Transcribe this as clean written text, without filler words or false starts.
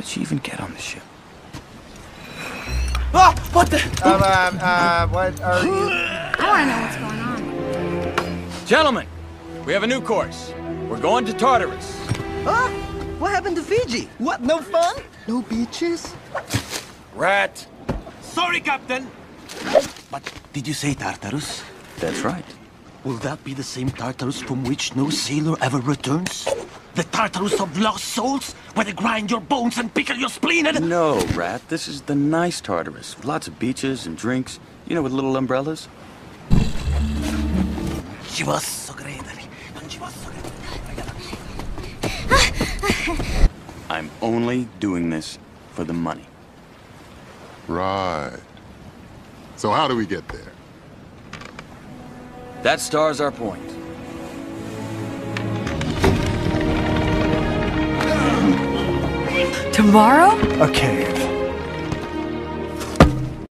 did she even get on the ship? Ah! What the? What are you? I want to know what's going on. Gentlemen, we have a new course. We're going to Tartarus. Huh? What happened to Fiji? What, no fun? No beaches? Rat. Sorry, Captain. But did you say Tartarus? That's right. Will that be the same Tartarus from which no sailor ever returns? The Tartarus of lost souls, where they grind your bones and pickle your spleen and... No, Rat. This is the nice Tartarus. With lots of beaches and drinks. You know, with little umbrellas. She was so great. She was so great. I'm only doing this for the money. Right. So how do we get there? That star's our point. Tomorrow? A cave.